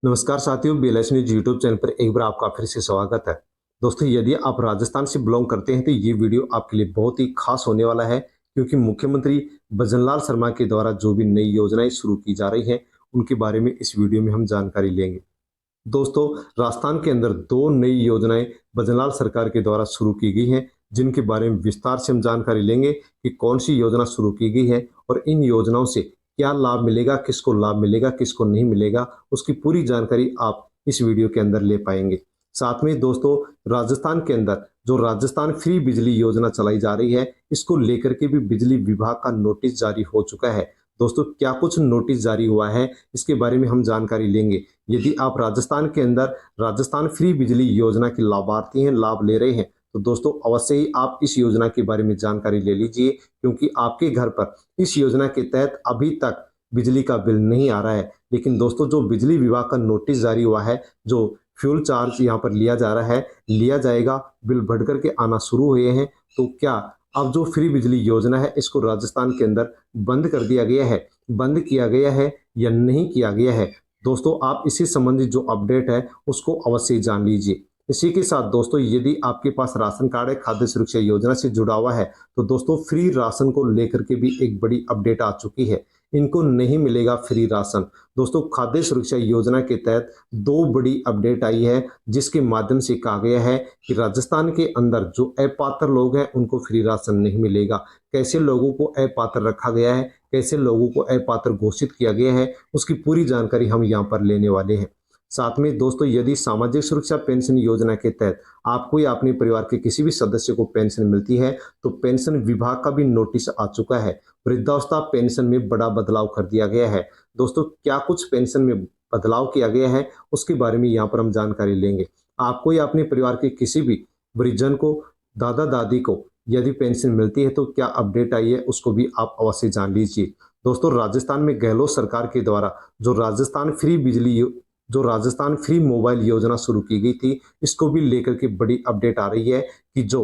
नमस्कार साथियों, BLS news YouTube channel पर एक बार आपका फिर से स्वागत है। दोस्तों, यदि आप राजस्थान से बिलोंग करते हैं तो ये वीडियो आपके लिए बहुत ही खास होने वाला है, क्योंकि मुख्यमंत्री भजनलाल शर्मा के द्वारा जो भी नई योजनाएं शुरू की जा रही हैं उनके बारे में इस वीडियो में हम जानकारी लेंगे। दोस्तों, राजस्थान के अंदर दो नई योजनाएं भजनलाल सरकार के द्वारा शुरू की गई हैं, जिनके बारे में विस्तार से हम जानकारी लेंगे कि कौन सी योजना शुरू की गई है और इन योजनाओं से क्या लाभ मिलेगा, किसको लाभ मिलेगा, किसको नहीं मिलेगा, उसकी पूरी जानकारी आप इस वीडियो के अंदर ले पाएंगे। साथ में दोस्तों, राजस्थान के अंदर जो राजस्थान फ्री बिजली योजना चलाई जा रही है, इसको लेकर के भी बिजली विभाग का नोटिस जारी हो चुका है। दोस्तों, क्या कुछ नोटिस जारी हुआ है, इसके बारे में हम जानकारी लेंगे। यदि आप राजस्थान के अंदर राजस्थान फ्री बिजली योजना के लाभार्थी हैं, लाभ ले रहे हैं, तो दोस्तों अवश्य ही आप इस योजना के बारे में जानकारी ले लीजिए, क्योंकि आपके घर पर इस योजना के तहत अभी तक बिजली का बिल नहीं आ रहा है। लेकिन दोस्तों, जो बिजली विभाग का नोटिस जारी हुआ है, जो फ्यूल चार्ज यहाँ पर लिया जा रहा है, लिया जाएगा, बिल बढ़ करके आना शुरू हुए हैं। तो क्या अब जो फ्री बिजली योजना है इसको राजस्थान के अंदर बंद कर दिया गया है, बंद किया गया है या नहीं किया गया है? दोस्तों, आप इसी संबंधित जो अपडेट है उसको अवश्य जान लीजिए। इसी के साथ दोस्तों, यदि आपके पास राशन कार्ड है, खाद्य सुरक्षा योजना से जुड़ा हुआ है, तो दोस्तों फ्री राशन को लेकर के भी एक बड़ी अपडेट आ चुकी है। इनको नहीं मिलेगा फ्री राशन। दोस्तों, खाद्य सुरक्षा योजना के तहत दो बड़ी अपडेट आई है, जिसके माध्यम से कहा गया है कि राजस्थान के अंदर जो अपात्र लोग हैं उनको फ्री राशन नहीं मिलेगा। कैसे लोगों को अपात्र रखा गया है, कैसे लोगों को अपात्र घोषित किया गया है, उसकी पूरी जानकारी हम यहाँ पर लेने वाले हैं। साथ में दोस्तों, यदि सामाजिक सुरक्षा पेंशन योजना के तहत आपको या अपने परिवार के किसी भी सदस्य को पेंशन मिलती है, तो पेंशन विभाग का भी नोटिस आ चुका है। वृद्धावस्था पेंशन में बड़ा बदलाव कर दिया गया है। दोस्तों, क्या कुछ पेंशन में बदलाव किया गया है उसके बारे में यहाँ पर हम जानकारी लेंगे। आपको या अपने परिवार के किसी भी वृद्धजन को, दादा दादी को यदि पेंशन मिलती है तो क्या अपडेट आई है उसको भी आप अवश्य जान लीजिए। दोस्तों, राजस्थान में गहलोत सरकार के द्वारा जो राजस्थान फ्री मोबाइल योजना शुरू की गई थी, इसको भी लेकर के बड़ी अपडेट आ रही है कि जो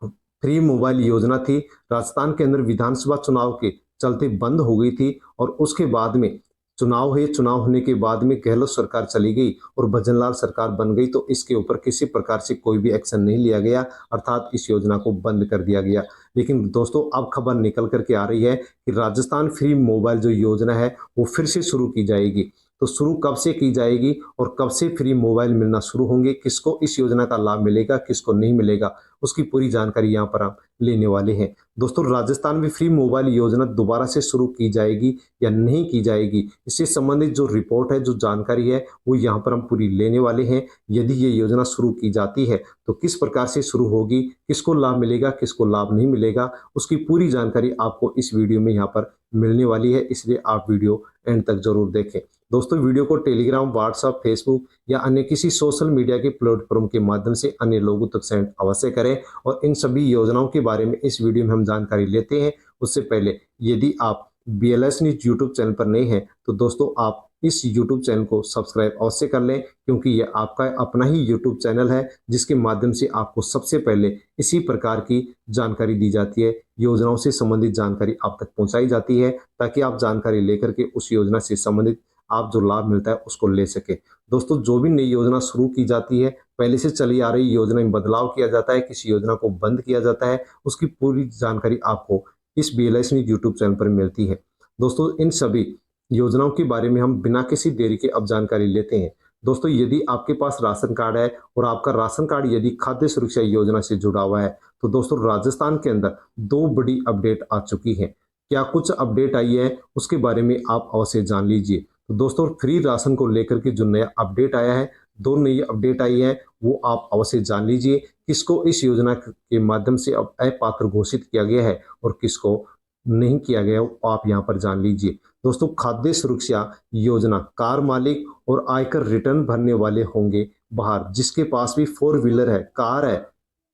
फ्री मोबाइल योजना थी, राजस्थान के अंदर विधानसभा चुनाव के चलते बंद हो गई थी और उसके बाद में चुनाव हुए, चुनाव होने के बाद में गहलोत सरकार चली गई और भजनलाल सरकार बन गई, तो इसके ऊपर किसी प्रकार से कोई भी एक्शन नहीं लिया गया, अर्थात इस योजना को बंद कर दिया गया। लेकिन दोस्तों, अब खबर निकल करके आ रही है कि राजस्थान फ्री मोबाइल जो योजना है वो फिर से शुरू की जाएगी। तो शुरू कब से की जाएगी और कब से फ्री मोबाइल मिलना शुरू होंगे, किसको इस योजना का लाभ मिलेगा, किसको नहीं मिलेगा, उसकी पूरी जानकारी यहाँ पर हम लेने वाले हैं। दोस्तों, राजस्थान में फ्री मोबाइल योजना दोबारा से शुरू की जाएगी या नहीं की जाएगी, इससे संबंधित जो रिपोर्ट है, जो जानकारी है, वो यहाँ पर हम पूरी लेने वाले हैं। यदि ये योजना शुरू की जाती है तो किस प्रकार से शुरू होगी, किसको लाभ मिलेगा, किसको लाभ नहीं मिलेगा, उसकी पूरी जानकारी आपको इस वीडियो में यहाँ पर मिलने वाली है, इसलिए आप वीडियो एंड तक जरूर देखें। दोस्तों, वीडियो को टेलीग्राम, व्हाट्सएप, फेसबुक या अन्य किसी सोशल मीडिया के प्लेटफॉर्म के माध्यम से अन्य लोगों तक सेंड अवश्य करें और इन सभी योजनाओं के बारे में इस वीडियो में हम जानकारी लेते हैं। उससे पहले यदि आप बीएलएस न्यूज यूट्यूब चैनल पर नए हैं तो दोस्तों आप इस यूट्यूब चैनल को सब्सक्राइब अवश्य कर लें, क्योंकि यह आपका अपना ही यूट्यूब चैनल है जिसके माध्यम से आपको सबसे पहले इसी प्रकार की जानकारी दी जाती है, योजनाओं से संबंधित जानकारी आप तक पहुंचाई जाती है, ताकि आप जानकारी लेकर के उस योजना से संबंधित आप जो लाभ मिलता है उसको ले सके। दोस्तों, जो भी नई योजना शुरू की जाती है, पहले से चली आ रही योजना में बदलाव किया जाता है, किसी योजना को बंद किया जाता है, उसकी पूरी जानकारी आपको इस बीएलएस न्यूज यूट्यूब चैनल पर मिलती है। दोस्तों, इन सभी योजनाओं के बारे में हम बिना किसी देरी के अब जानकारी लेते हैं। दोस्तों, यदि आपके पास राशन कार्ड है और आपका राशन कार्ड यदि खाद्य सुरक्षा योजना से जुड़ा हुआ है, तो दोस्तों राजस्थान के अंदर दो बड़ी अपडेट आ चुकी है। क्या कुछ अपडेट आई है उसके बारे में आप अवश्य जान लीजिए। तो दोस्तों, फ्री राशन को लेकर के जो नया अपडेट आया है, दो नई अपडेट आई है, वो आप अवश्य जान लीजिए। किसको इस योजना के माध्यम से अब अपात्र घोषित किया गया है और किसको नहीं किया गया, वो आप यहाँ पर जान लीजिए। दोस्तों, खाद्य सुरक्षा योजना कार मालिक और आयकर रिटर्न भरने वाले होंगे बाहर, जिसके पास भी फोर व्हीलर है, कार है,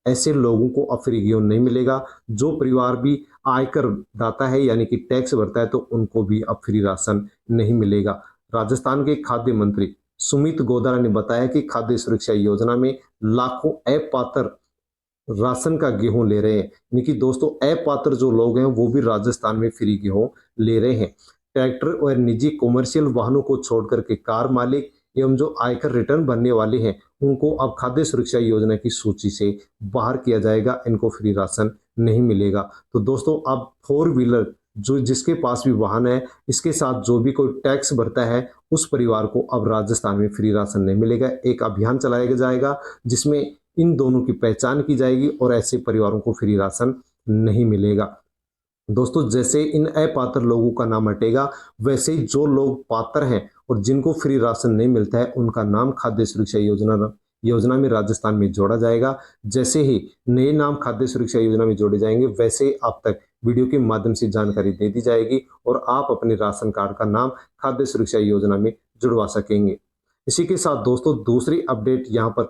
ऐसे लोगों को अब फ्री गेहूं नहीं मिलेगा। जो परिवार भी आयकर दाता है यानी कि टैक्स भरता है, तो उनको भी अब फ्री राशन नहीं मिलेगा। राजस्थान के खाद्य मंत्री सुमित गोदारा ने बताया कि खाद्य सुरक्षा योजना में लाखों अपात्र राशन का गेहूं ले रहे हैं, यानी कि दोस्तों अपात्र जो लोग हैं वो भी राजस्थान में फ्री गेहूं ले रहे हैं। ट्रैक्टर और निजी कॉमर्शियल वाहनों को छोड़कर के कार मालिक एवं जो आयकर रिटर्न भरने वाले हैं उनको अब खाद्य सुरक्षा योजना की सूची से बाहर किया जाएगा, इनको फ्री राशन नहीं मिलेगा। तो दोस्तों अब फोर व्हीलर जो जिसके पास भी वाहन है, इसके साथ जो भी कोई टैक्स भरता है, उस परिवार को अब राजस्थान में फ्री राशन नहीं मिलेगा। एक अभियान चलाया जाएगा जिसमें इन दोनों की पहचान की जाएगी और ऐसे परिवारों को फ्री राशन नहीं मिलेगा। दोस्तों जैसे इन अपात्र लोगों का नाम हटेगा, वैसे ही जो लोग पात्र हैं और जिनको फ्री राशन नहीं मिलता है उनका नाम खाद्य सुरक्षा योजना में राजस्थान में जोड़ा जाएगा। जैसे ही नए नाम खाद्य सुरक्षा योजना में जोड़े जाएंगे, वैसे ही आप तक वीडियो के माध्यम से जानकारी दे दी जाएगी और आप अपने राशन कार्ड का नाम खाद्य सुरक्षा योजना में जुड़वा सकेंगे। इसी के साथ दोस्तों दूसरी अपडेट यहाँ पर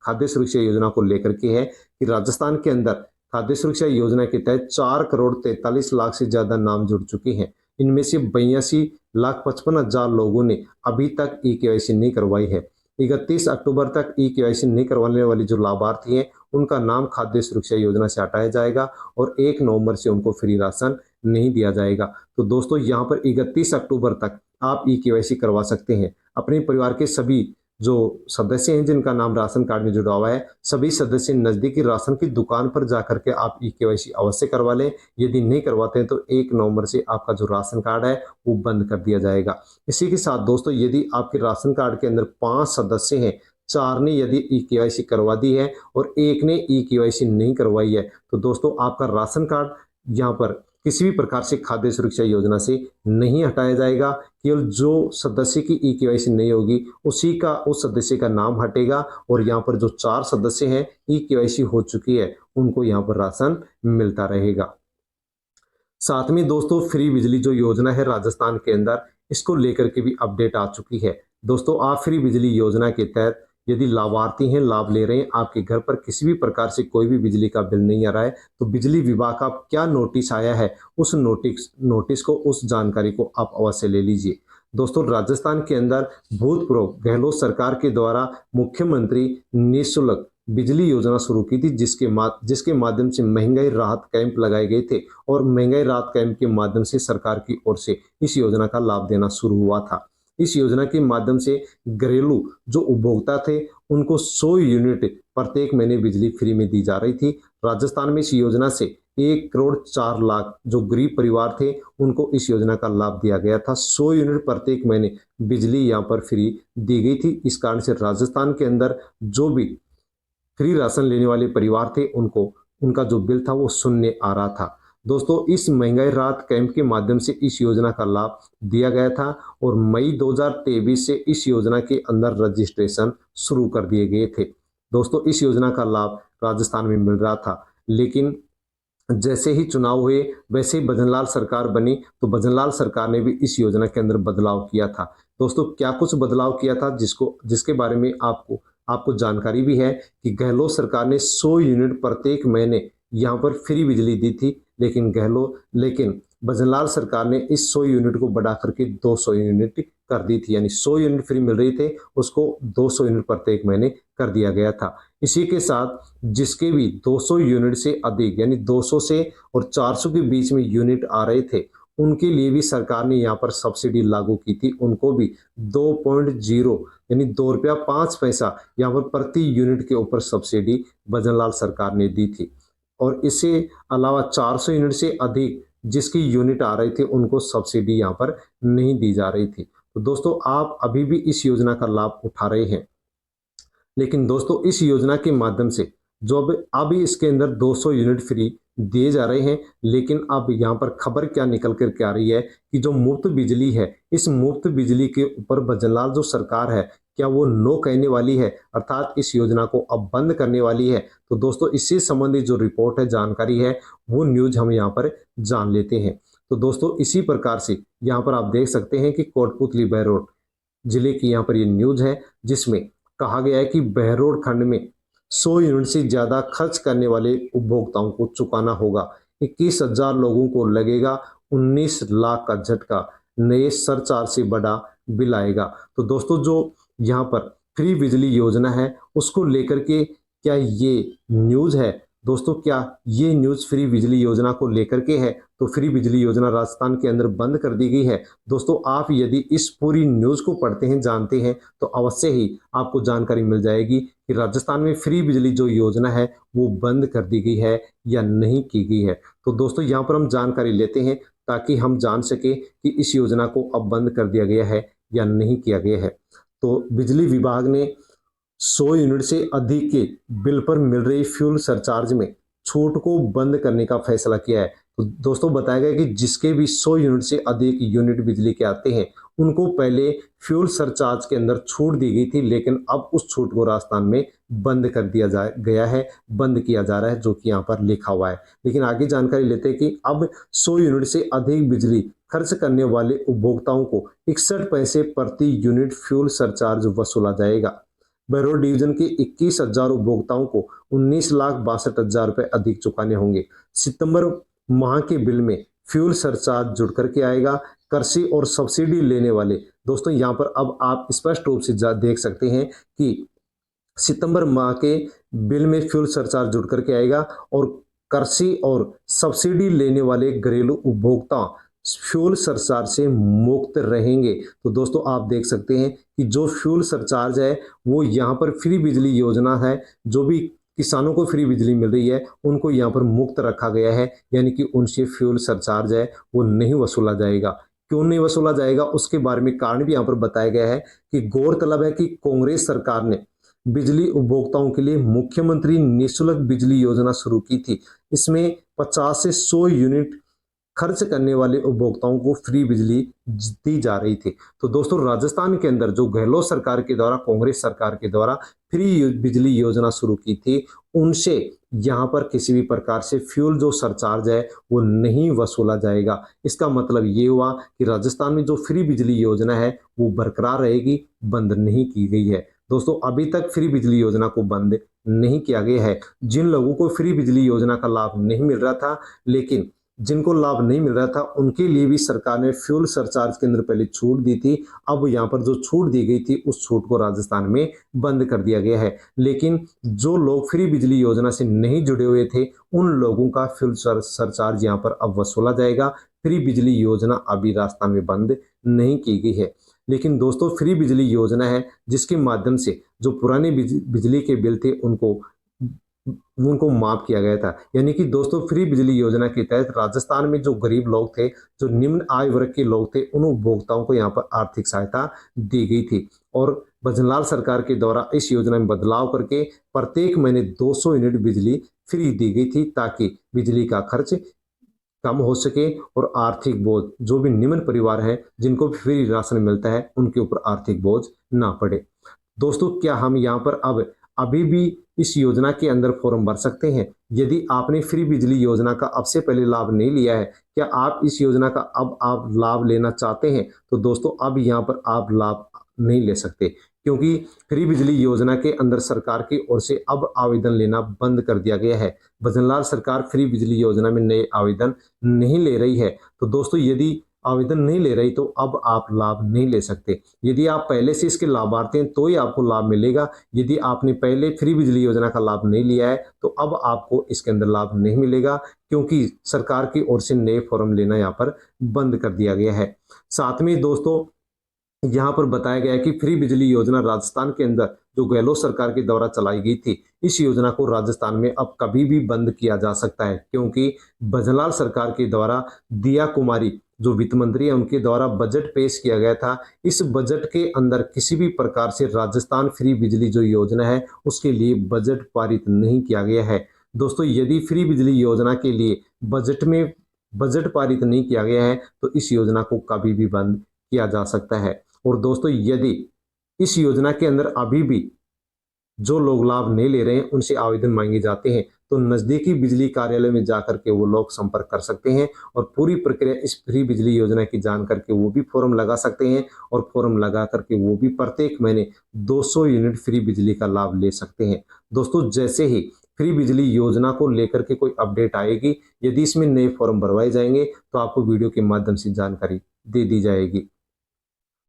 खाद्य सुरक्षा योजना को लेकर के है कि राजस्थान के अंदर खाद्य सुरक्षा योजना के तहत 4,43,00,000 से ज्यादा नाम जुड़ चुके हैं। इनमें से 82,55,000 लोगों ने अभी तक ई-केवाईसी नहीं करवाई है। 31 अक्टूबर तक ई-केवाईसी नहीं करवाने वाले जो लाभार्थी हैं उनका नाम खाद्य सुरक्षा योजना से हटाया जाएगा और 1 नवंबर से उनको फ्री राशन नहीं दिया जाएगा। तो दोस्तों यहाँ पर 31 अक्टूबर तक आप ई-केवाईसी करवा सकते हैं। अपने परिवार के सभी जो सदस्य हैं जिनका नाम राशन कार्ड में जुड़ा हुआ है, सभी सदस्य नजदीकी राशन की दुकान पर जाकर के आप ई-केवाईसी अवश्य करवा लें। यदि नहीं करवाते हैं तो 1 नवंबर से आपका जो राशन कार्ड है वो बंद कर दिया जाएगा। इसी के साथ दोस्तों यदि आपके राशन कार्ड के अंदर 5 सदस्य हैं, 4 ने यदि ई-केवाईसी करवा दी है और 1 ने ई-केवाईसी नहीं करवाई है, तो दोस्तों आपका राशन कार्ड यहाँ पर किसी भी प्रकार से खाद्य सुरक्षा योजना से नहीं हटाया जाएगा। केवल जो सदस्य की ई-केवाईसी नहीं होगी उस सदस्य का नाम हटेगा और यहाँ पर जो 4 सदस्य हैं ई-केवाईसी हो चुकी है उनको यहाँ पर राशन मिलता रहेगा। साथ में दोस्तों फ्री बिजली जो योजना है राजस्थान के अंदर, इसको लेकर के भी अपडेट आ चुकी है। दोस्तों आप फ्री बिजली योजना के तहत यदि लाभार्थी हैं, लाभ ले रहे हैं, आपके घर पर किसी भी प्रकार से कोई भी बिजली का बिल नहीं आ रहा है, तो बिजली विभाग का क्या नोटिस आया है उस नोटिस को, उस जानकारी को आप अवश्य ले लीजिए। दोस्तों राजस्थान के अंदर भूतपूर्व गहलोत सरकार के द्वारा मुख्यमंत्री निःशुल्क बिजली योजना शुरू की थी, जिसके माध्यम से महंगाई राहत कैंप लगाए गए थे और महंगाई राहत कैंप के माध्यम से सरकार की ओर से इस योजना का लाभ देना शुरू हुआ था। इस योजना के माध्यम से घरेलू जो उपभोक्ता थे उनको 100 यूनिट प्रत्येक महीने बिजली फ्री में दी जा रही थी। राजस्थान में इस योजना से 1,04,00,000 जो गरीब परिवार थे उनको इस योजना का लाभ दिया गया था। 100 यूनिट प्रत्येक महीने बिजली यहाँ पर फ्री दी गई थी। इस कारण से राजस्थान के अंदर जो भी फ्री राशन लेने वाले परिवार थे उनका जो बिल था वो शून्य आ रहा था। दोस्तों इस महंगाई राहत कैंप के माध्यम से इस योजना का लाभ दिया गया था और मई 2023 से इस योजना के अंदर रजिस्ट्रेशन शुरू कर दिए गए थे। दोस्तों इस योजना का लाभ राजस्थान में मिल रहा था, लेकिन जैसे ही चुनाव हुए वैसे ही भजनलाल सरकार बनी तो भजनलाल सरकार ने भी इस योजना के अंदर बदलाव किया था। दोस्तों क्या कुछ बदलाव किया था जिसके बारे में आपको जानकारी भी है कि गहलोत सरकार ने 100 यूनिट प्रत्येक महीने यहाँ पर फ्री बिजली दी थी, लेकिन भजनलाल सरकार ने इस 100 यूनिट को बढ़ा करके 200 यूनिट कर दी थी। यानी 100 यूनिट फ्री मिल रही थे, उसको 200 यूनिट प्रत्येक महीने कर दिया गया था। इसी के साथ जिसके भी 200 यूनिट से अधिक यानी 200 से और 400 के बीच में यूनिट आ रहे थे, उनके लिए भी सरकार ने यहाँ पर सब्सिडी लागू की थी। उनको भी 2.0 यानी ₹2.05 यहाँ पर प्रति यूनिट के ऊपर सब्सिडी भजनलाल सरकार ने दी थी। और इससे अलावा 400 यूनिट से अधिक जिसकी यूनिट आ रही थी उनको सब्सिडी यहाँ पर नहीं दी जा रही थी। तो दोस्तों आप अभी भी इस योजना का लाभ उठा रहे हैं, लेकिन दोस्तों इस योजना के माध्यम से जो अब इसके अंदर 200 यूनिट फ्री दिए जा रहे हैं, लेकिन अब यहाँ पर खबर क्या निकल कर के आ रही है कि जो मुफ्त बिजली है, इस मुफ्त बिजली के ऊपर भजनलाल जो सरकार है क्या वो नो कहने वाली है, अर्थात इस योजना को अब बंद करने वाली है। तो दोस्तों इससे संबंधित जो रिपोर्ट है, जानकारी है, वो न्यूज हम यहाँ पर जान लेते हैं। तो दोस्तों इसी प्रकार से यहाँ पर आप देख सकते हैं कि कोटपुतली बहरोड जिले की यहाँ पर ये न्यूज है, जिसमें कहा गया है कि बहरोड खंड में 100 यूनिट से ज्यादा खर्च करने वाले उपभोक्ताओं को चुकाना होगा। 21,000 लोगों को लगेगा 19 लाख का झटका, नए सरचार्ज से बड़ा बिल आएगा। तो दोस्तों जो यहाँ पर फ्री बिजली योजना है उसको लेकर के क्या ये न्यूज है दोस्तों, क्या ये न्यूज फ्री बिजली योजना को लेकर के है? तो फ्री बिजली योजना राजस्थान के अंदर बंद कर दी गई है। दोस्तों आप यदि इस पूरी न्यूज़ को पढ़ते हैं, जानते हैं, तो अवश्य ही आपको जानकारी मिल जाएगी कि राजस्थान में फ्री बिजली जो योजना है वो बंद कर दी गई है या नहीं की गई है। तो दोस्तों यहाँ पर हम जानकारी लेते हैं ताकि हम जान सके कि इस योजना को अब बंद कर दिया गया है या नहीं किया गया है। तो बिजली विभाग ने 100 यूनिट से अधिक के बिल पर मिल रही फ्यूल सरचार्ज में छूट को बंद करने का फैसला किया है। तो दोस्तों बताया गया कि जिसके भी 100 यूनिट से अधिक यूनिट बिजली के आते हैं उनको पहले फ्यूल सरचार्ज के अंदर छूट दी गई थी, लेकिन अब उस छूट को राजस्थान में बंद कर दिया गया है, बंद किया जा रहा है, जो कि यहाँ पर लिखा हुआ है। लेकिन आगे जानकारी लेते हैं कि अब 100 यूनिट से अधिक बिजली खर्च करने वाले उपभोक्ताओं को 61 पैसे प्रति यूनिट फ्यूल सरचार्ज वसूला जाएगा। बहरौल डिवीजन के 21,000 उपभोक्ताओं को 19,62,000 रुपए अधिक चुकाने होंगे। सितंबर माह के बिल में फ्यूल सरचार्ज जुड़ करके आएगा। कृषि और सब्सिडी लेने वाले, दोस्तों यहाँ पर अब आप स्पष्ट रूप से देख सकते हैं कि सितंबर माह के बिल में फ्यूल सरचार्ज जुड़ करके आएगा और कृषि और सब्सिडी लेने वाले घरेलू उपभोक्ता फ्यूल सरचार्ज से मुक्त रहेंगे। तो दोस्तों आप देख सकते हैं कि जो फ्यूल सरचार्ज है वो यहाँ पर फ्री बिजली योजना है, जो भी किसानों को फ्री बिजली मिल रही है उनको यहाँ पर मुक्त रखा गया है, यानी कि उनसे फ्यूल सरचार्ज है वो नहीं वसूला जाएगा। क्यों नहीं वसूला जाएगा उसके बारे में कारण भी यहाँ पर बताया गया है कि गौरतलब है कि कांग्रेस सरकार ने बिजली उपभोक्ताओं के लिए मुख्यमंत्री निःशुल्क बिजली योजना शुरू की थी। इसमें 50 से 100 यूनिट खर्च करने वाले उपभोक्ताओं को फ्री बिजली दी जा रही थी। तो दोस्तों राजस्थान के अंदर जो गहलोत सरकार के द्वारा, कांग्रेस सरकार के द्वारा फ्री बिजली योजना शुरू की थी, उनसे यहाँ पर किसी भी प्रकार से फ्यूल जो सरचार्ज है वो नहीं वसूला जाएगा। इसका मतलब ये हुआ कि राजस्थान में जो फ्री बिजली योजना है वो बरकरार रहेगी, बंद नहीं की गई है। दोस्तों अभी तक फ्री बिजली योजना को बंद नहीं किया गया है। जिन लोगों को फ्री बिजली योजना का लाभ नहीं मिल रहा था, लेकिन जिनको लाभ नहीं मिल रहा था उनके लिए भी सरकार ने फ्यूल सरचार्ज के अंदर पहले छूट दी थी। अब यहाँ पर जो छूट दी गई थी उस छूट को राजस्थान में बंद कर दिया गया है। लेकिन जो लोग फ्री बिजली योजना से नहीं जुड़े हुए थे उन लोगों का फ्यूल सरचार्ज यहाँ पर अब वसूला जाएगा। फ्री बिजली योजना अभी राजस्थान में बंद नहीं की गई है। लेकिन दोस्तों फ्री बिजली योजना है जिसके माध्यम से जो पुराने बिजली के बिल थे उनको माफ किया गया था। यानी कि दोस्तों फ्री बिजली योजना के तहत राजस्थान में जो गरीब लोग थे, जो निम्न आय वर्ग के लोग थे, उन उपभोक्ताओं को यहाँ पर आर्थिक सहायता दी गई थी। और भजनलाल सरकार के द्वारा इस योजना में बदलाव करके प्रत्येक महीने 200 यूनिट बिजली फ्री दी गई थी, ताकि बिजली का खर्च कम हो सके और आर्थिक बोझ, जो भी निम्न परिवार है जिनको भी फ्री राशन मिलता है, उनके ऊपर आर्थिक बोझ ना पड़े। दोस्तों क्या हम यहाँ पर अब अभी भी इस योजना के अंदर फॉर्म भर सकते हैं? यदि आपने फ्री बिजली योजना का अब से पहले लाभ नहीं लिया है, क्या आप इस योजना का अब आप लाभ लेना चाहते हैं? तो दोस्तों अब यहाँ पर आप लाभ नहीं ले सकते, क्योंकि फ्री बिजली योजना के अंदर सरकार की ओर से अब आवेदन लेना बंद कर दिया गया है। भजनलाल सरकार फ्री बिजली योजना में नए आवेदन नहीं ले रही है। तो दोस्तों यदि आवेदन नहीं ले रही तो अब आप लाभ नहीं ले सकते। यदि आप पहले से इसके लाभार्थी हैं तो ही आपको लाभ मिलेगा। यदि आपने पहले फ्री बिजली योजना का लाभ नहीं लिया है तो अब आपको इसके अंदर लाभ नहीं मिलेगा, क्योंकि सरकार की ओर से नए फॉर्म लेना यहाँ पर बंद कर दिया गया है। साथ में दोस्तों यहाँ पर बताया गया है कि फ्री बिजली योजना राजस्थान के अंदर जो गहलोत सरकार के द्वारा चलाई गई थी, इस योजना को राजस्थान में अब कभी भी बंद किया जा सकता है, क्योंकि भजनलाल सरकार के द्वारा दिया कुमारी जो वित्त मंत्री है उनके द्वारा बजट पेश किया गया था। इस बजट के अंदर किसी भी प्रकार से राजस्थान फ्री बिजली जो योजना है उसके लिए बजट पारित नहीं किया गया है। दोस्तों यदि फ्री बिजली योजना के लिए बजट में बजट पारित नहीं किया गया है तो इस योजना को कभी भी बंद किया जा सकता है। और दोस्तों यदि इस योजना के अंदर अभी भी जो लोग लाभ नहीं ले रहे हैं उनसे आवेदन मांगे जाते हैं, तो नज़दीकी बिजली कार्यालय में जाकर के वो लोग संपर्क कर सकते हैं और पूरी प्रक्रिया इस फ्री बिजली योजना की जान करके वो भी फॉर्म लगा सकते हैं और फॉर्म लगा करके वो भी प्रत्येक महीने 200 यूनिट फ्री बिजली का लाभ ले सकते हैं। दोस्तों जैसे ही फ्री बिजली योजना को लेकर के कोई अपडेट आएगी, यदि इसमें नए फॉर्म भरवाए जाएंगे तो आपको वीडियो के माध्यम से जानकारी दे दी जाएगी।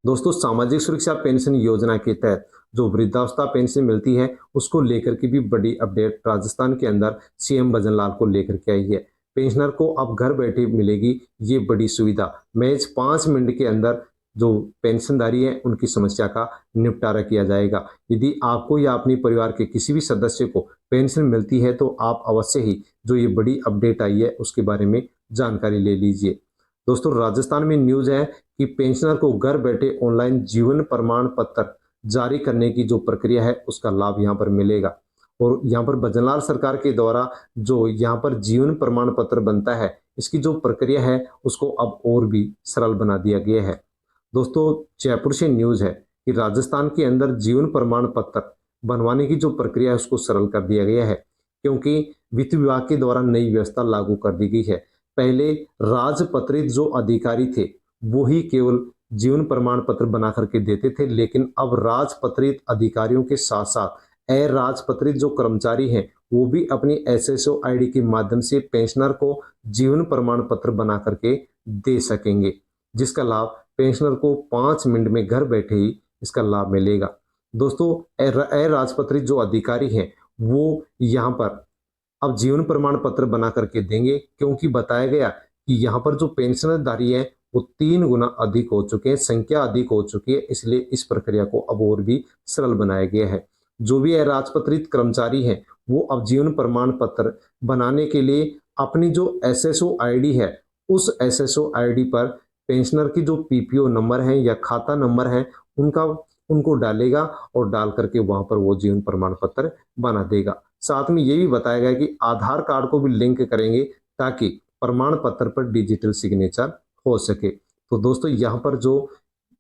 दोस्तों सामाजिक सुरक्षा पेंशन योजना के तहत जो वृद्धावस्था पेंशन मिलती है उसको लेकर के भी बड़ी अपडेट राजस्थान के अंदर सीएम भजनलाल को लेकर के आई है। पेंशनर को अब घर बैठे मिलेगी ये बड़ी सुविधा। महज 5 मिनट के अंदर जो पेंशनधारी है उनकी समस्या का निपटारा किया जाएगा। यदि आपको या अपने परिवार के किसी भी सदस्य को पेंशन मिलती है तो आप अवश्य ही जो ये बड़ी अपडेट आई है उसके बारे में जानकारी ले लीजिए। दोस्तों, राजस्थान में न्यूज है कि पेंशनर को घर बैठे ऑनलाइन जीवन प्रमाण पत्र जारी करने की जो प्रक्रिया है उसका लाभ यहाँ पर मिलेगा। और यहाँ पर भजनलाल सरकार के द्वारा जो यहाँ पर जीवन प्रमाण पत्र बनता है इसकी जो प्रक्रिया है उसको अब और भी सरल बना दिया गया है। दोस्तों, जयपुर से न्यूज है कि राजस्थान के अंदर जीवन प्रमाण पत्र बनवाने की जो प्रक्रिया है उसको सरल कर दिया गया है, क्योंकि वित्त विभाग के द्वारा नई व्यवस्था लागू कर दी गई है। पहले राजपत्रित जो अधिकारी थे वो ही केवल जीवन प्रमाण पत्र बना करके देते थे, लेकिन अब राजपत्रित अधिकारियों के साथ साथ अराजपत्रित जो कर्मचारी हैं वो भी अपनी एसएसओ आईडी के माध्यम से पेंशनर को जीवन प्रमाण पत्र बना करके दे सकेंगे, जिसका लाभ पेंशनर को 5 मिनट में घर बैठे ही इसका लाभ मिलेगा। दोस्तों, अराजपत्रित जो अधिकारी हैं वो यहाँ पर अब जीवन प्रमाण पत्र बना करके देंगे, क्योंकि बताया गया कि यहाँ पर जो पेंशनधारी है वो 3 गुना अधिक हो चुके हैं, संख्या अधिक हो चुकी है, इसलिए इस प्रक्रिया को अब और भी सरल बनाया गया है। जो भी अराजपत्रित कर्मचारी हैं वो अब जीवन प्रमाण पत्र बनाने के लिए अपनी जो एसएसओ आईडी है उस एसएसओ आईडी पर पेंशनर की जो पीपीओ नंबर है या खाता नंबर है उनको डालेगा और डाल करके वहां पर वो जीवन प्रमाण पत्र बना देगा। साथ में ये भी बताया गया कि आधार कार्ड को भी लिंक करेंगे ताकि प्रमाण पत्र पर डिजिटल सिग्नेचर हो सके। तो दोस्तों, यहाँ पर जो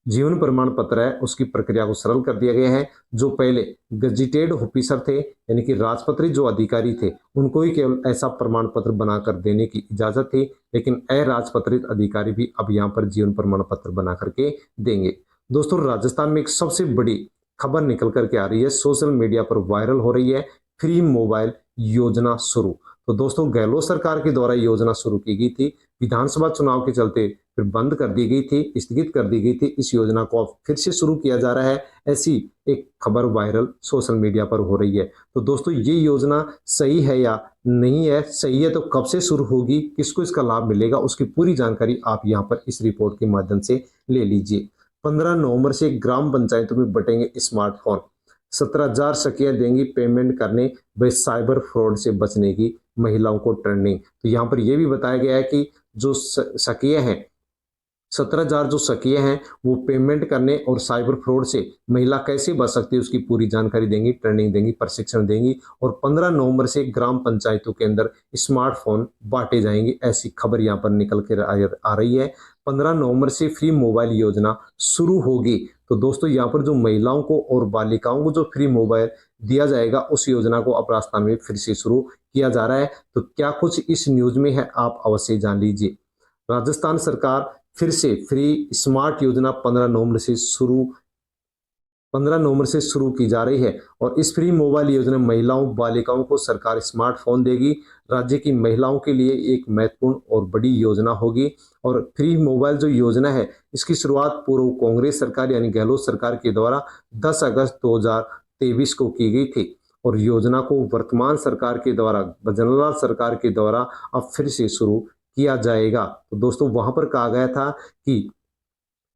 जीवन प्रमाण पत्र है उसकी प्रक्रिया को सरल कर दिया गया है। जो पहले गजेटेड ऑफिसर थे यानी कि राजपत्रित जो अधिकारी थे उनको ही केवल ऐसा प्रमाण पत्र बनाकर देने की इजाजत थी, लेकिन अराजपत्रित अधिकारी भी अब यहाँ पर जीवन प्रमाण पत्र बना करके देंगे। दोस्तों, राजस्थान में एक सबसे बड़ी खबर निकल करके आ रही है, सोशल मीडिया पर वायरल हो रही है, फ्री मोबाइल योजना शुरू। तो दोस्तों, गहलोत सरकार के द्वारा योजना शुरू की गई थी, विधानसभा चुनाव के चलते फिर बंद कर दी गई थी, स्थगित कर दी गई थी। इस योजना को अब फिर से शुरू किया जा रहा है, ऐसी एक खबर वायरल सोशल मीडिया पर हो रही है। तो दोस्तों, ये योजना सही है या नहीं है, सही है तो कब से शुरू होगी, किसको इसका लाभ मिलेगा, उसकी पूरी जानकारी आप यहाँ पर इस रिपोर्ट के माध्यम से ले लीजिए। 15 नवंबर से ग्राम पंचायतों में बटेंगे स्मार्टफोन, 17,000 सखियां देंगी पेमेंट करने व साइबर फ्रॉड से बचने की महिलाओं को ट्रेनिंग। तो यहाँ पर यह भी बताया गया है कि जो सखियां हैं 17,000 जो सखियां हैं वो पेमेंट करने और साइबर फ्रॉड से महिला कैसे बच सकती है उसकी पूरी जानकारी देंगी, ट्रेनिंग देंगी, प्रशिक्षण देंगी। और 15 नवंबर से ग्राम पंचायतों के अंदर स्मार्टफोन बांटे जाएंगे, ऐसी खबर यहाँ पर निकल कर आ रही है। 15 नवंबर से फ्री मोबाइल योजना शुरू होगी। तो दोस्तों, यहाँ पर जो महिलाओं को और बालिकाओं को जो फ्री मोबाइल दिया जाएगा उस योजना को अब राजस्थान में फिर से शुरू किया जा रहा है। तो क्या कुछ इस न्यूज में है आप अवश्य जान लीजिए। राजस्थान सरकार फिर से फ्री स्मार्ट योजना 15 नवंबर से शुरू की जा रही है और इस फ्री मोबाइल योजना महिलाओं बालिकाओं को सरकार स्मार्टफोन देगी। राज्य की महिलाओं के लिए एक महत्वपूर्ण और बड़ी योजना होगी। और फ्री मोबाइल जो योजना है इसकी शुरुआत पूर्व कांग्रेस सरकार यानी गहलोत सरकार के द्वारा 10 अगस्त 2023 को की गई थी और योजना को वर्तमान सरकार के द्वारा, भजनलाल सरकार के द्वारा अब फिर से शुरू किया जाएगा। तो दोस्तों, वहां पर कहा गया था कि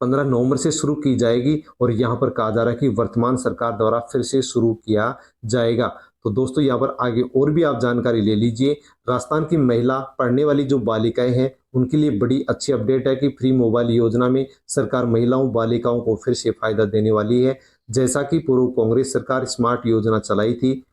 15 नवंबर से शुरू की जाएगी और यहाँ पर कहा जा रहा है कि वर्तमान सरकार द्वारा फिर से शुरू किया जाएगा। तो दोस्तों, यहाँ पर आगे और भी आप जानकारी ले लीजिए। राजस्थान की महिला पढ़ने वाली जो बालिकाएं हैं उनके लिए बड़ी अच्छी अपडेट है कि फ्री मोबाइल योजना में सरकार महिलाओं बालिकाओं को फिर से फायदा देने वाली है। जैसा कि पूर्व कांग्रेस सरकार स्मार्ट योजना चलाई थी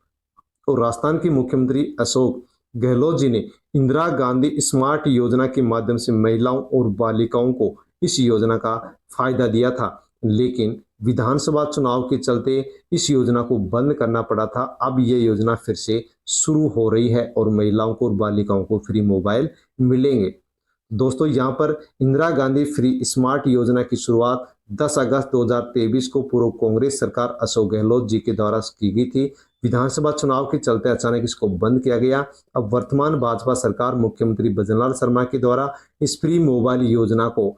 और राजस्थान के मुख्यमंत्री अशोक गहलोत जी ने इंदिरा गांधी स्मार्ट योजना के माध्यम से महिलाओं और बालिकाओं को इस योजना का फायदा दिया था, लेकिन विधानसभा चुनाव के चलते इस योजना को बंद करना पड़ा था। अब ये योजना फिर से शुरू हो रही है और महिलाओं को और बालिकाओं को फ्री मोबाइल मिलेंगे। दोस्तों, यहाँ पर इंदिरा गांधी फ्री स्मार्ट योजना की शुरुआत 10 अगस्त 2023 को पूर्व कांग्रेस सरकार अशोक गहलोत जी के द्वारा की गई थी। विधानसभा चुनाव के चलते अचानक इसको बंद किया गया। अब वर्तमान भाजपा सरकार मुख्यमंत्री भजनलाल शर्मा के द्वारा इस फ्री मोबाइल योजना को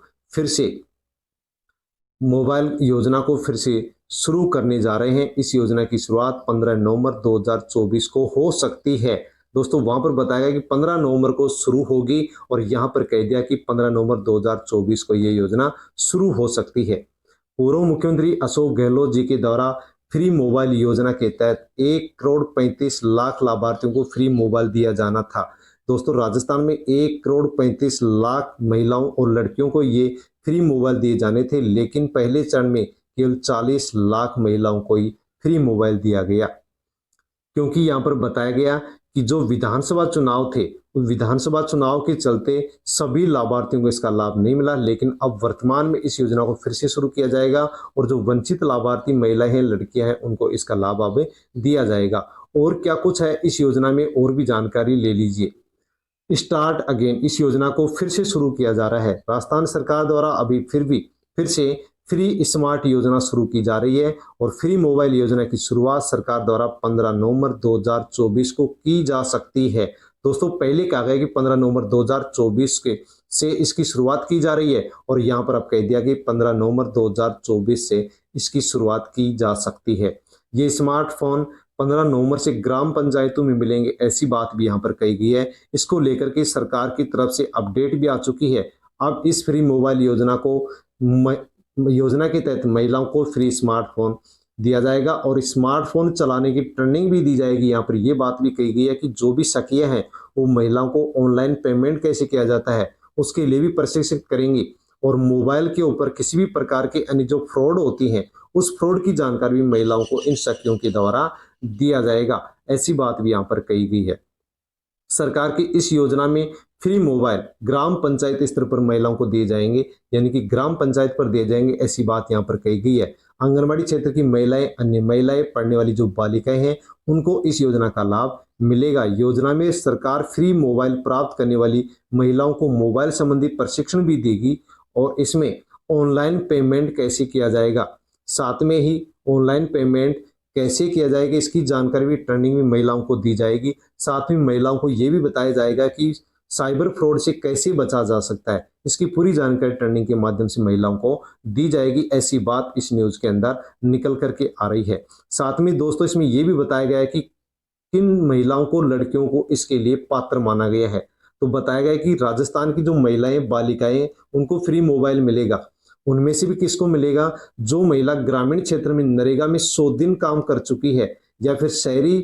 फिर से शुरू करने जा रहे हैं। इस योजना की शुरुआत 15 नवंबर 2024 को हो सकती है। दोस्तों वहां पर बताया गया कि 15 नवंबर को शुरू होगी और यहाँ पर कह दिया कि 15 नवंबर 2024 को ये योजना शुरू हो सकती है। पूर्व मुख्यमंत्री अशोक गहलोत जी के द्वारा फ्री मोबाइल योजना के तहत 1,35,00,000 लाभार्थियों को फ्री मोबाइल दिया जाना था। दोस्तों राजस्थान में 1,35,00,000 महिलाओं और लड़कियों को ये फ्री मोबाइल दिए जाने थे, लेकिन पहले चरण में केवल 40 लाख महिलाओं को ही फ्री मोबाइल दिया गया, क्योंकि यहाँ पर बताया गया कि जो विधानसभा चुनाव थे, उस विधानसभा चुनाव के चलते सभी लाभार्थियों को इसका लाभ नहीं मिला, लेकिन अब वर्तमान में इस योजना को फिर से शुरू किया जाएगा और जो वंचित लाभार्थी महिलाएं हैं, लड़कियां हैं, उनको इसका लाभ अब दिया जाएगा। और क्या कुछ है इस योजना में और भी जानकारी ले लीजिए। स्टार्ट अगेन, इस योजना को फिर से शुरू किया जा रहा है। राजस्थान सरकार द्वारा अभी फिर से फ्री स्मार्ट योजना शुरू की जा रही है और फ्री मोबाइल योजना की शुरुआत सरकार द्वारा 15 नवंबर 2024 को की जा सकती है। दोस्तों पहले कहा गया कि 15 नवंबर 2024 के से इसकी शुरुआत की जा रही है और यहाँ पर अब कह दिया कि 15 नवंबर 2024 से इसकी शुरुआत की जा सकती है। ये स्मार्टफोन 15 नवंबर से ग्राम पंचायतों में मिलेंगे, ऐसी बात भी यहाँ पर कही गई है। इसको लेकर के सरकार की तरफ से अपडेट भी आ चुकी है। अब इस फ्री मोबाइल योजना के तहत महिलाओं को फ्री स्मार्टफोन दिया जाएगा और स्मार्टफोन चलाने की ट्रेनिंग भी दी जाएगी। यहाँ पर यह बात भी कही गई है कि जो भी सखियां हैं वो महिलाओं को ऑनलाइन पेमेंट कैसे किया जाता है उसके लिए भी प्रशिक्षित करेंगी और मोबाइल के ऊपर किसी भी प्रकार के अन्य जो फ्रॉड होती हैं उस फ्रॉड की जानकारी भी महिलाओं को इन सखियों के द्वारा दिया जाएगा, ऐसी बात भी यहाँ पर कही गई है। सरकार की इस योजना में फ्री मोबाइल ग्राम पंचायत स्तर पर महिलाओं को दिए जाएंगे, यानी कि ग्राम पंचायत पर दिए जाएंगे, ऐसी बात यहाँ पर कही गई है। आंगनबाड़ी क्षेत्र की महिलाएं, अन्य महिलाएं, पढ़ने वाली जो बालिकाएं हैं उनको इस योजना का लाभ मिलेगा। योजना में सरकार फ्री मोबाइल प्राप्त करने वाली महिलाओं को मोबाइल संबंधी प्रशिक्षण भी देगी और इसमें ऑनलाइन पेमेंट कैसे किया जाएगा, साथ में ही ऑनलाइन पेमेंट कैसे किया जाएगा इसकी जानकारी भी ट्रेनिंग में महिलाओं को दी जाएगी। साथ में महिलाओं को यह भी बताया जाएगा कि साइबर फ्रॉड से कैसे बचा जा सकता है, इसकी पूरी जानकारी ट्रेनिंग के माध्यम से महिलाओं को दी जाएगी, ऐसी बात इस न्यूज के अंदर निकल करके आ रही है। साथ में दोस्तों इसमें यह भी बताया गया है कि किन महिलाओं को, लड़कियों को इसके लिए पात्र माना गया है। तो बताया गया है कि राजस्थान की जो महिलाएं, बालिकाएं, उनको फ्री मोबाइल मिलेगा। उनमें से भी किसको मिलेगा? जो महिला ग्रामीण क्षेत्र में नरेगा में 100 दिन काम कर चुकी है या फिर शहरी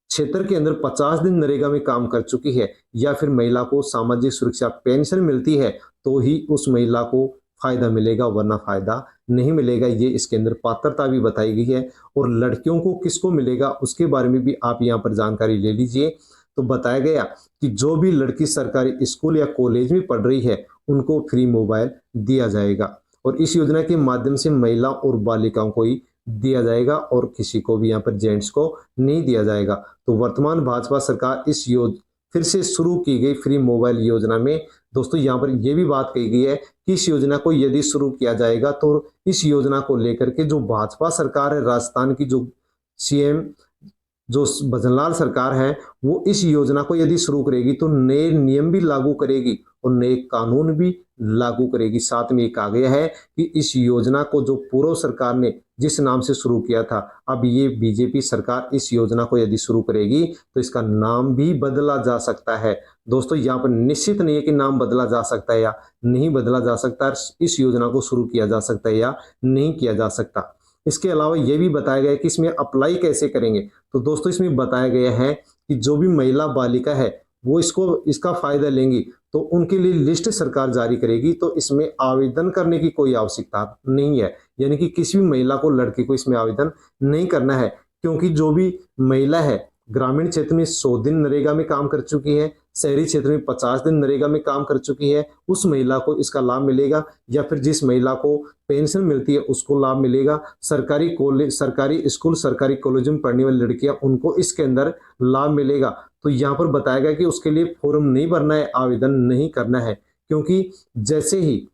क्षेत्र के अंदर 50 दिन नरेगा में काम कर चुकी है या फिर महिला को सामाजिक सुरक्षा पेंशन मिलती है तो ही उस महिला को फायदा मिलेगा, वरना फायदा नहीं मिलेगा। ये इसके अंदर पात्रता भी बताई गई है। और लड़कियों को किसको मिलेगा उसके बारे में भी आप यहाँ पर जानकारी ले लीजिए। तो बताया गया कि जो भी लड़की सरकारी स्कूल या कॉलेज में पढ़ रही है उनको फ्री मोबाइल दिया जाएगा और इस योजना के माध्यम से महिलाओं और बालिकाओं को ही दिया जाएगा और किसी को भी यहाँ पर जेंट्स को नहीं दिया जाएगा। तो वर्तमान भाजपा सरकार इस फिर से शुरू की गई फ्री मोबाइल योजना में दोस्तों यहाँ पर यह भी बात कही गई है कि इस योजना को यदि शुरू किया जाएगा तो इस योजना को लेकर के जो भाजपा सरकार है, राजस्थान की जो सीएम जो भजनलाल सरकार है, वो इस योजना को यदि शुरू करेगी तो नए नियम भी लागू करेगी और नए कानून भी लागू करेगी। साथ में कहा गया है कि इस योजना को जो पूर्व सरकार ने जिस नाम से शुरू किया था, अब ये बीजेपी सरकार इस योजना को यदि शुरू करेगी तो इसका नाम भी बदला जा सकता है। दोस्तों यहाँ पर निश्चित नहीं है कि नाम बदला जा सकता है या नहीं बदला जा सकता, इस योजना को शुरू किया जा सकता है या नहीं किया जा सकता। इसके अलावा यह भी बताया गया है कि इसमें अप्लाई कैसे करेंगे। तो दोस्तों इसमें बताया गया है कि जो भी महिला बालिका है वो इसका फायदा लेंगी तो उनके लिए लिस्ट सरकार जारी करेगी, तो इसमें आवेदन करने की कोई आवश्यकता नहीं है, यानी कि किसी भी महिला को, लड़की को इसमें आवेदन नहीं करना है, क्योंकि जो भी महिला है ग्रामीण क्षेत्र में 100 दिन नरेगा में काम कर चुकी है, शहरी क्षेत्र में 50 दिन नरेगा में काम कर चुकी है, उस महिला को इसका लाभ मिलेगा। या फिर जिस महिला को पेंशन मिलती है उसको लाभ मिलेगा। सरकारी स्कूल, सरकारी कॉलेज में पढ़ने वाली लड़कियां, उनको इसके अंदर लाभ मिलेगा। तो यहाँ पर बताया गया कि उसके लिए फॉर्म नहीं भरना है, आवेदन नहीं करना है, क्योंकि जैसे ही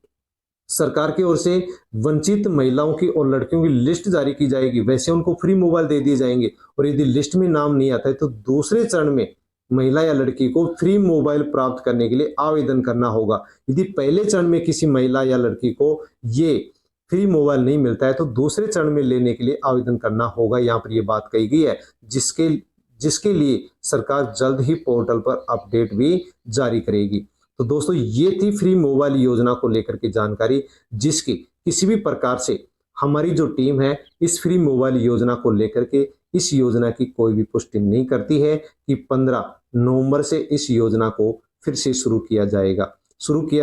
सरकार की ओर से वंचित महिलाओं की और लड़कियों की लिस्ट जारी की जाएगी वैसे उनको फ्री मोबाइल दे दिए जाएंगे। और यदि लिस्ट में नाम नहीं आता है तो दूसरे चरण में महिला या लड़की को फ्री मोबाइल प्राप्त करने के लिए आवेदन करना होगा। यदि पहले चरण में किसी महिला या लड़की को ये फ्री मोबाइल नहीं मिलता है तो दूसरे चरण में लेने के लिए आवेदन करना होगा। यहाँ पर ये बात कही गई है जिसके लिए सरकार जल्द ही पोर्टल पर अपडेट भी जारी करेगी। तो दोस्तों ये थी फ्री मोबाइल योजना को लेकर के जानकारी, जिसकी किसी भी प्रकार से हमारी जो टीम है इस फ्री मोबाइल योजना को लेकर के इस योजना की कोई भी पुष्टि नहीं करती है कि 15 नवंबर से इस योजना को फिर से शुरू किया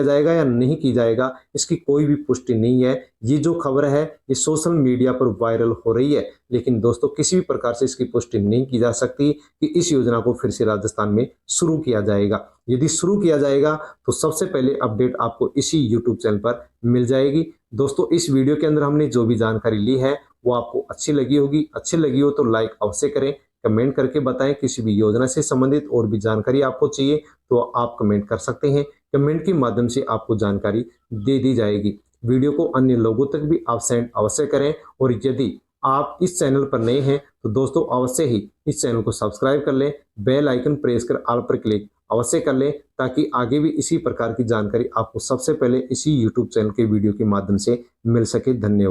जाएगा या नहीं की जाएगा, इसकी कोई भी पुष्टि नहीं है। ये जो खबर है ये सोशल मीडिया पर वायरल हो रही है, लेकिन दोस्तों किसी भी प्रकार से इसकी पुष्टि नहीं की जा सकती कि इस योजना को फिर से राजस्थान में शुरू किया जाएगा। यदि शुरू किया जाएगा तो सबसे पहले अपडेट आपको इसी यूट्यूब चैनल पर मिल जाएगी। दोस्तों इस वीडियो के अंदर हमने जो भी जानकारी ली है वो आपको अच्छी लगी होगी। अच्छी लगी हो तो लाइक अवश्य करें, कमेंट करके बताएं। किसी भी योजना से संबंधित और भी जानकारी आपको चाहिए तो आप कमेंट कर सकते हैं। कमेंट के माध्यम से आपको जानकारी दे दी जाएगी। वीडियो को अन्य लोगों तक भी आप सेंड अवश्य करें, और यदि आप इस चैनल पर नए हैं तो दोस्तों अवश्य ही इस चैनल को सब्सक्राइब कर लें, बेल आइकन प्रेस कर ऑल पर क्लिक अवश्य कर लें, ताकि आगे भी इसी प्रकार की जानकारी आपको सबसे पहले इसी यूट्यूब चैनल के वीडियो के माध्यम से मिल सके। धन्यवाद।